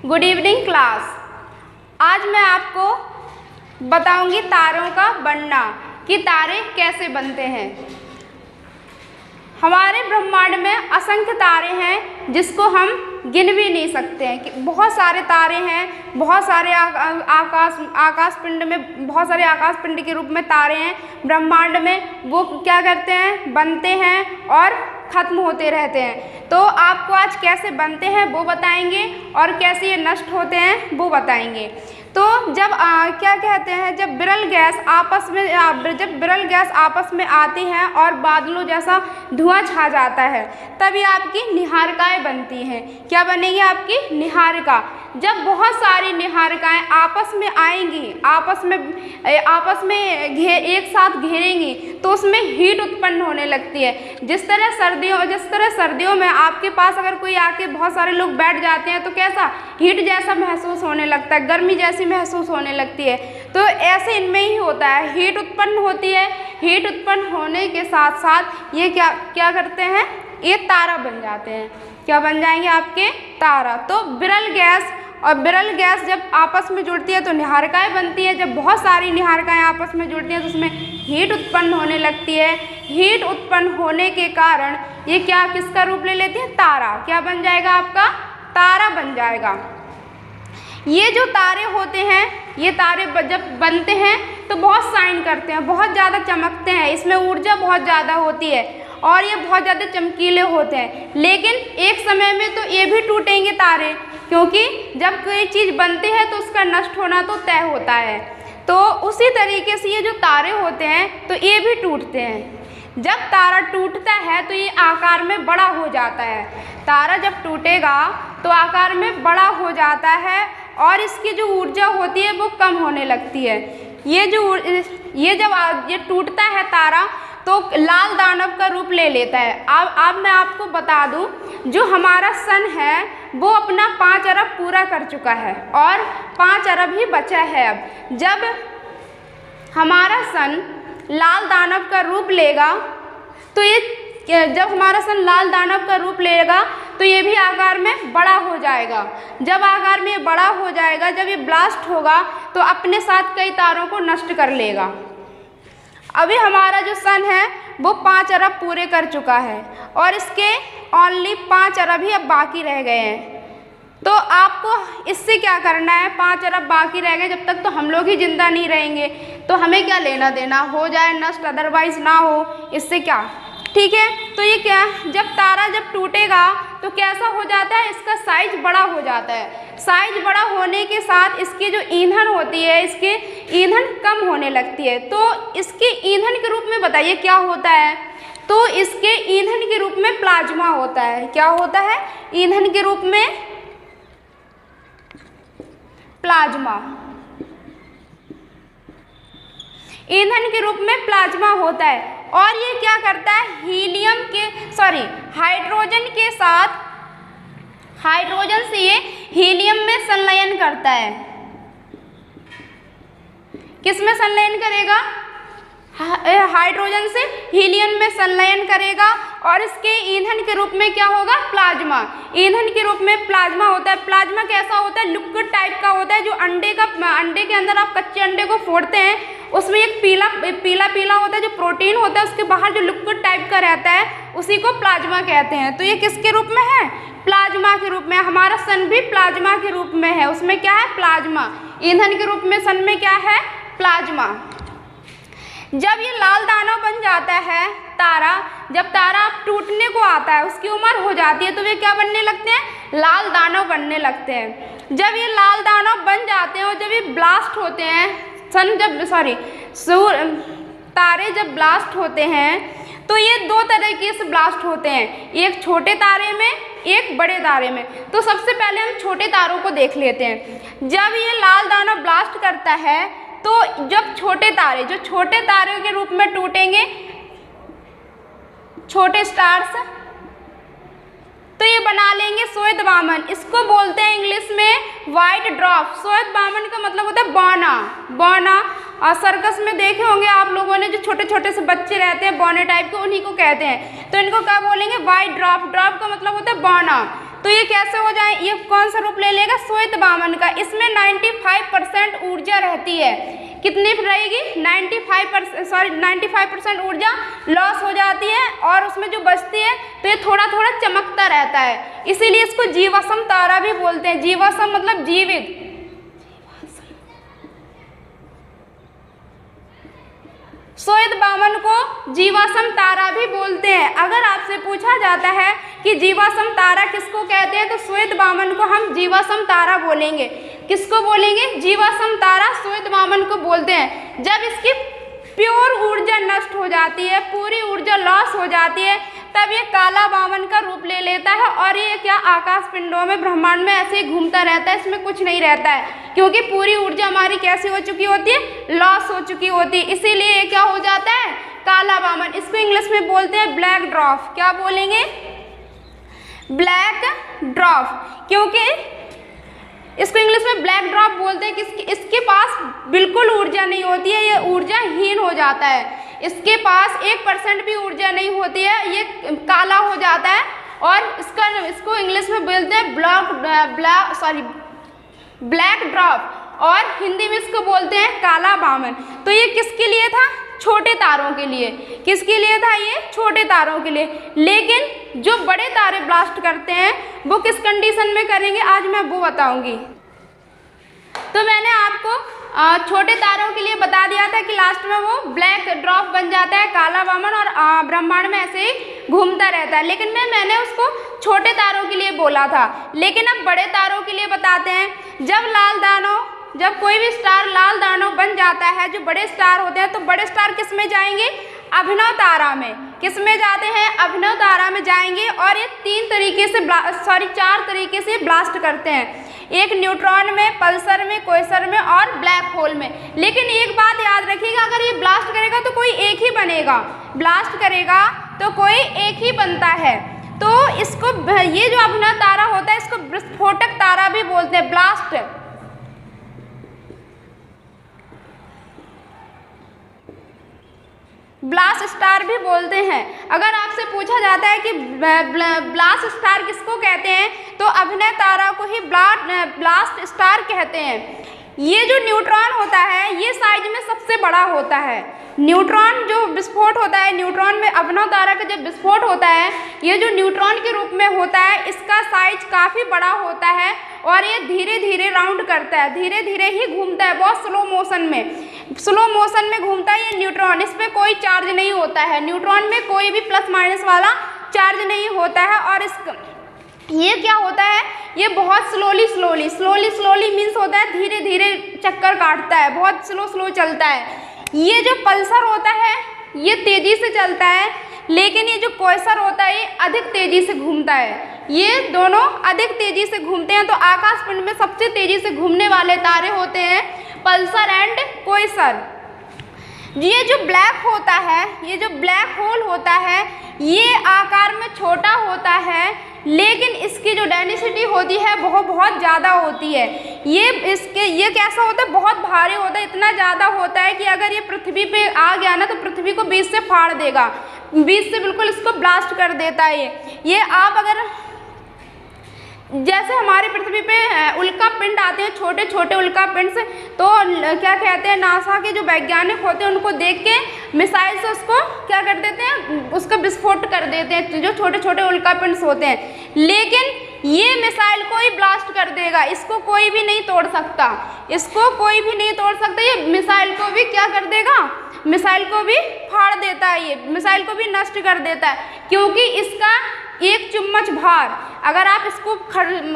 Good evening class. आज मैं आपको बताऊंगी तारों का बनना कि तारे कैसे बनते हैं। हमारे ब्रह्मांड में असंख्य तारे हैं जिसको हम गिन भी नहीं सकते हैं कि बहुत सारे तारे हैं, बहुत सारे आकाश पिंड में बहुत सारे आकाश पिंड के रूप में तारे हैं ब्रह्मांड में। वो क्या करते हैं, बनते हैं और ख़त्म होते रहते हैं। तो आपको आज कैसे बनते हैं वो बताएंगे और कैसे ये नष्ट होते हैं वो बताएंगे। तो जब क्या कहते हैं, जब विरल गैस आपस में आती हैं और बादलों जैसा धुआं छा जाता है तभी आपकी निहारिकाएँ बनती हैं। क्या बनेगी आपकी निहारिका। जब बहुत सारी निहारिकाएँ आपस में आएंगी, आपस में एक साथ घेरेंगी तो उसमें हीट उत्पन्न होने लगती है। जिस तरह सर्दियों में आपके पास अगर कोई आके बहुत सारे लोग बैठ जाते हैं तो कैसा हीट जैसा महसूस होने लगता है, गर्मी जैसी महसूस होने लगती है। तो ऐसे इनमें ही होता है, हीट उत्पन्न होती है। हीट उत्पन्न होने के साथ साथ ये क्या करते हैं, ये तारा बन जाते हैं। क्या बन जाएंगे आपके तारा। तो विरल गैस जब आपस में जुड़ती है तो निहारिकाएँ बनती है। जब बहुत सारी निहारिकाएँ आपस में जुड़ती हैं तो उसमें हीट उत्पन्न होने लगती है। हीट उत्पन्न होने के कारण ये किसका रूप ले लेती है, तारा। क्या बन जाएगा आपका, तारा बन जाएगा। ये जो तारे होते हैं, ये तारे जब बनते हैं तो बहुत शाइन करते हैं, बहुत ज़्यादा चमकते हैं, इसमें ऊर्जा बहुत ज़्यादा होती है और ये बहुत ज़्यादा चमकीले होते हैं। लेकिन एक समय में तो ये भी टूटेंगे तारे, क्योंकि जब कोई चीज़ बनती है तो उसका नष्ट होना तो तय होता है। तो उसी तरीके से ये जो तारे होते हैं तो ये भी टूटते हैं। जब तारा टूटता है तो ये आकार में बड़ा हो जाता है। तारा जब टूटेगा तो आकार में बड़ा हो जाता है और इसकी जो ऊर्जा होती है वो कम होने लगती है। जब ये टूटता है तारा तो लाल दानव का रूप ले लेता है। अब मैं आपको बता दूं, जो हमारा सन है वो अपना 5 अरब पूरा कर चुका है और 5 अरब ही बचा है। अब जब हमारा सन लाल दानव का रूप लेगा तो ये भी आकार में बड़ा हो जाएगा। जब आकार में बड़ा हो जाएगा, जब ये ब्लास्ट होगा तो अपने साथ कई तारों को नष्ट कर लेगा। अभी हमारा जो सन है वो 5 अरब पूरे कर चुका है और इसके ओनली 5 अरब ही अब बाकी रह गए हैं। तो आपको इससे क्या करना है, 5 अरब बाकी रह गए, जब तक तो हम लोग ही जिंदा नहीं रहेंगे तो हमें क्या लेना देना, हो जाए नष्ट अदरवाइज ना हो, इससे क्या, ठीक है। तो ये क्या, जब तारा टूटेगा तो कैसा हो जाता है, इसका साइज बड़ा हो जाता है। साइज बड़ा होने के साथ इसकी जो ईंधन होती है, इसके ईंधन कम होने लगती है। तो इसके ईंधन के रूप में बताइए क्या होता है। तो इसके ईंधन के रूप में प्लाज्मा होता है। क्या होता है, ईंधन के रूप में प्लाज्मा। ईंधन के रूप में प्लाज्मा होता है और ये क्या करता है, हाइड्रोजन से ये हीलियम में संलयन करता है। किस में संलयन करेगा, हाइड्रोजन से हीलियम में संलयन करेगा और इसके ईंधन के रूप में क्या होगा, प्लाज्मा। ईंधन के रूप में प्लाज्मा होता है। प्लाज्मा कैसा होता है, लिक्विड टाइप का होता है। जो अंडे के अंदर आप कच्चे अंडे को फोड़ते हैं उसमें एक पीला होता है जो प्रोटीन होता है, उसके बाहर जो लिक्विड टाइप का रहता है उसी को प्लाज्मा कहते हैं। तो ये किसके रूप में है, प्लाज्मा के रूप में। हमारा सन भी प्लाज्मा के रूप में है, उसमें क्या है, प्लाज्मा। ईंधन के रूप में सन में क्या है, प्लाज्मा। जब ये लाल दानव बन जाता है तारा, जब तारा टूटने को आता है, उसकी उम्र हो जाती है तो वे क्या बनने लगते हैं, लाल दानव बनने लगते हैं। जब ये लाल दानव बन जाते हैं और जब ये ब्लास्ट होते हैं, तारे जब ब्लास्ट होते हैं तो ये 2 तरीके से ब्लास्ट होते हैं, एक छोटे तारे में, एक बड़े तारे में। तो सबसे पहले हम छोटे तारों को देख लेते हैं। जब ये लाल दानव ब्लास्ट करता है तो जब छोटे तारे के रूप में टूटेंगे, छोटे स्टार्स, तो ये बना लेंगे श्वेत वामन। इसको बोलते हैं इंग्लिश में व्हाइट ड्रॉप। श्वेत वामन का मतलब होता है बौना। और सर्कस में देखे होंगे आप लोगों ने, जो छोटे छोटे से बच्चे रहते हैं बौने टाइप के, उन्हीं को कहते हैं। तो इनको क्या बोलेंगे, व्हाइट ड्रॉप। ड्रॉप का मतलब होता है बौना। तो ये कैसे हो जाए, ये कौन सा रूप ले लेगा, श्वेत वामन का। इसमें 95% ऊर्जा रहती है। कितनी रहेगी, 95% ऊर्जा लॉस हो जाती है और उसमें जो बचती है तो ये थोड़ा थोड़ा चमकता रहता है, इसीलिए इसको जीवाश्म तारा भी बोलते हैं। जीवाश्म मतलब जीवित। श्वेत वामन को जीवाश्म तारा भी बोलते हैं। अगर आपसे पूछा जाता है कि जीवाश्म तारा किसको कहते हैं, तो श्वेत वामन को हम जीवाश्म तारा बोलेंगे। किसको बोलेंगे, जीवाश्म तारा श्वेत वामन को बोलते हैं। जब इसकी प्योर ऊर्जा नष्ट हो जाती है, पूरी ऊर्जा लॉस हो जाती है, तब ये काला वामन का रूप ले लेता है और ये क्या आकाश पिंडों में, ब्रह्मांड में ऐसे ही घूमता रहता है, इसमें कुछ नहीं रहता है, क्योंकि पूरी ऊर्जा हमारी कैसी हो चुकी होती है, लॉस हो चुकी होती है। इसीलिए ये क्या हो जाता है, काला वामन। इसको इंग्लिश में बोलते हैं ब्लैक ड्वार्फ। क्या बोलेंगे, ब्लैक ड्वार्फ, क्योंकि इसको इंग्लिश में ब्लैक ड्वार्फ बोलते हैं कि इसके पास बिल्कुल ऊर्जा नहीं होती है, ये ऊर्जाहीन हो जाता है। इसके पास 1% भी ऊर्जा नहीं होती है, ये काला हो जाता है और इसको इंग्लिश में बोलते हैं ब्लैक ड्वार्फ और हिंदी में इसको बोलते हैं काला वामन। तो ये किसके लिए था, छोटे तारों के लिए। किसके लिए था, ये छोटे तारों के लिए। लेकिन जो बड़े तारे ब्लास्ट करते हैं वो किस कंडीशन में करेंगे, आज मैं वो बताऊंगी। तो मैंने आपको छोटे तारों के लिए बता दिया था कि लास्ट में वो ब्लैक ड्वार्फ बन जाता है, काला वामन, और ब्रह्मांड में ऐसे ही घूमता रहता है। लेकिन मैंने उसको छोटे तारों के लिए बोला था। लेकिन अब बड़े तारों के लिए बताते हैं। जब कोई भी स्टार लाल दानव बन जाता है, जो बड़े स्टार होते हैं, तो बड़े स्टार किस में जाएंगे, अभिनव तारा में। किस में जाते हैं, अभिनव तारा में जाएंगे और ये 4 तरीके से ब्लास्ट करते हैं। एक न्यूट्रॉन में, पल्सर में, क्वेसर में और ब्लैक होल में। लेकिन एक बात याद रखिएगा, अगर ये ब्लास्ट करेगा तो कोई एक ही बनेगा, ब्लास्ट करेगा तो कोई एक ही बनता है। तो इसको, ये जो अभिनव तारा होता है, इसको विस्फोटक तारा भी बोलते हैं, ब्लास्ट स्टार भी बोलते हैं। अगर आपसे पूछा जाता है कि ब्लास्ट स्टार किसको कहते हैं, तो अभिनव तारा को ही ब्लास्ट स्टार कहते हैं। ये जो न्यूट्रॉन होता है, ये साइज में सबसे बड़ा होता है। न्यूट्रॉन जो विस्फोट होता है, न्यूट्रॉन में अभिनव तारा का जब विस्फोट होता है, ये जो न्यूट्रॉन के रूप में होता है, इसका साइज काफ़ी बड़ा होता है और ये धीरे धीरे राउंड करता है, धीरे धीरे ही घूमता है, बहुत स्लो मोशन में घूमता है ये न्यूट्रॉन। इस पर कोई चार्ज नहीं होता है, न्यूट्रॉन में कोई भी प्लस माइनस वाला चार्ज नहीं होता है। और ये क्या होता है, ये बहुत स्लोली मीन्स होता है धीरे धीरे चक्कर काटता है, बहुत स्लो चलता है। ये जो पल्सर होता है ये तेज़ी से चलता है, लेकिन ये जो क्वेसर होता है ये अधिक तेज़ी से घूमता है। ये दोनों अधिक तेज़ी से घूमते हैं। तो आकाशपिंड में सबसे तेज़ी से घूमने वाले तारे होते हैं पल्सर एंड क्वेसर। ये जो ब्लैक होता है, ये जो ब्लैक होल होता है, ये आकार में छोटा होता है, लेकिन इसकी जो डेंसिटी होती है वो बहुत ज़्यादा होती है। ये कैसा होता है, बहुत भारी होता है, इतना ज़्यादा होता है कि अगर ये पृथ्वी पे आ गया ना, तो पृथ्वी को बीच से फाड़ देगा, बीच से बिल्कुल इसको ब्लास्ट कर देता है। ये आप अगर, जैसे हमारी पृथ्वी पे उल्का पिंड आते हैं, छोटे छोटे उल्का पिंड से, तो क्या कहते हैं, नासा के जो वैज्ञानिक होते हैं उनको देख के मिसाइल से उसको क्या कर देते हैं, उसका विस्फोट कर देते हैं, जो छोटे छोटे उल्का पिंड्स होते हैं। लेकिन ये मिसाइल को ही ब्लास्ट कर देगा, इसको कोई भी नहीं तोड़ सकता, ये मिसाइल को भी क्या कर देगा, मिसाइल को भी फाड़ देता है, ये मिसाइल को भी नष्ट कर देता है। क्योंकि इसका एक चम्मच भार, अगर आप इसको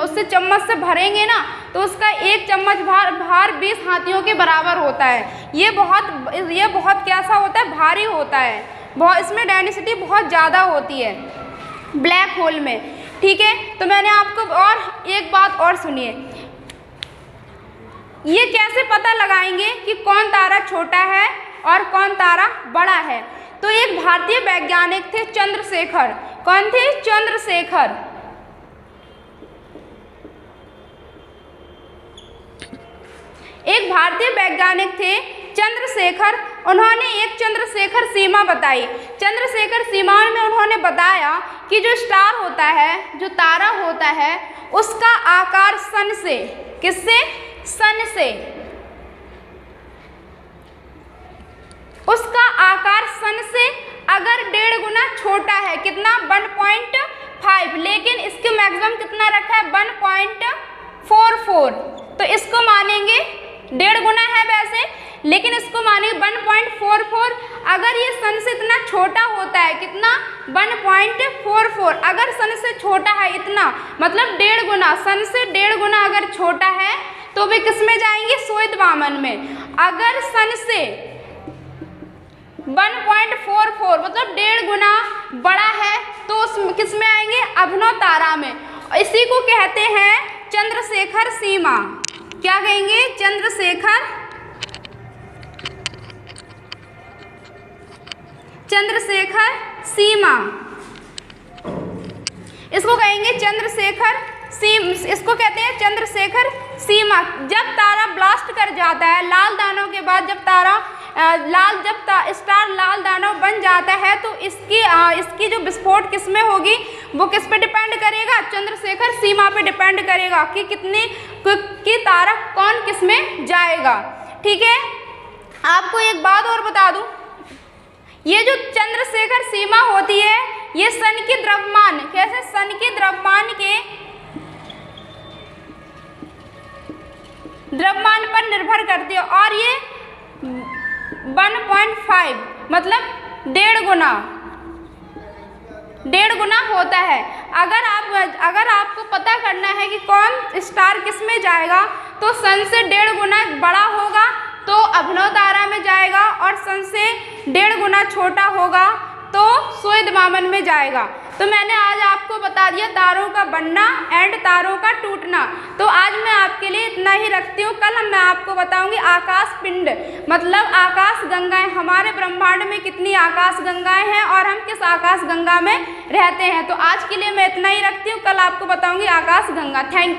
उससे चम्मच से भरेंगे ना, तो उसका एक चम्मच भार 20 हाथियों के बराबर होता है। ये बहुत कैसा होता है, भारी होता है, बहुत, इसमें डेंसिटी बहुत ज़्यादा होती है ब्लैक होल में। ठीक है, तो मैंने आपको और एक बात और सुनिए, ये कैसे पता लगाएंगे कि कौन तारा छोटा है और कौन तारा बड़ा है। तो एक भारतीय वैज्ञानिक थे चंद्रशेखर। कौन थे, चंद्रशेखर। एक भारतीय वैज्ञानिक थे चंद्रशेखर, उन्होंने एक चंद्रशेखर सीमा बताई। चंद्रशेखर सीमा में उन्होंने बताया कि जो स्टार होता है, जो तारा होता है, उसका आकार सन से, किससे? सन से, उसका आकार सन से अगर 1.5 गुना छोटा है, कितना? 1.5, लेकिन इसके मैक्सिमम कितना रखा है? 1.44। तो इसको मानेंगे 1.5 गुना है वैसे, लेकिन इसको मानेंगे 1.44। अगर ये सन से इतना छोटा होता है, कितना? 1.44। अगर सन से छोटा है इतना, मतलब 1.5 गुना, सन से 1.5 गुना अगर छोटा है तो वे किस में जाएंगे? श्वेत वामन में। अगर सन से 1.44 मतलब 1.5 गुना बड़ा है तो उस किस में आएंगे? अभिनव तारा में। इसी को कहते हैं चंद्रशेखर सीमा। क्या कहेंगे? चंद्रशेखर सीमा, इसको कहेंगे चंद्रशेखर इसको कहते हैं चंद्रशेखर सीमा। जब तारा ब्लास्ट कर जाता है, लाल दानों के बाद जब तारा स्टार लाल दानव बन जाता है तो इसकी जो विस्फोट किस में होगी? वो किस पे डिपेंड करेगा? चंद्रशेखर सीमा पे डिपेंड करेगा कि कि तारा कौन किस में जाएगा। ठीक है, आपको एक बात और बता दूं, ये जो चंद्रशेखर सीमा होती है ये सन के द्रव्यमान, कैसे? सन के द्रव्यमान पर निर्भर करती है, और ये 1.5 मतलब 1.5 गुना होता है। अगर आपको पता करना है कि कौन स्टार किस में जाएगा तो सन से 1.5 गुना बड़ा होगा तो अभिनव तारा में जाएगा, और सन से 1.5 गुना छोटा होगा तो श्वेत वामन में जाएगा। तो मैंने आज आपको बता दिया तारों का बनना एंड तारों का टूटना। तो आज मैं आपके लिए इतना ही रखती हूँ। कल मैं आपको बताऊंगी आकाश पिंड मतलब आकाश गंगाएं, हमारे ब्रह्मांड में कितनी आकाश गंगाएं हैं और हम किस आकाश गंगा में रहते हैं। तो आज के लिए मैं इतना ही रखती हूँ, कल आपको बताऊंगी आकाश गंगा। Thank you.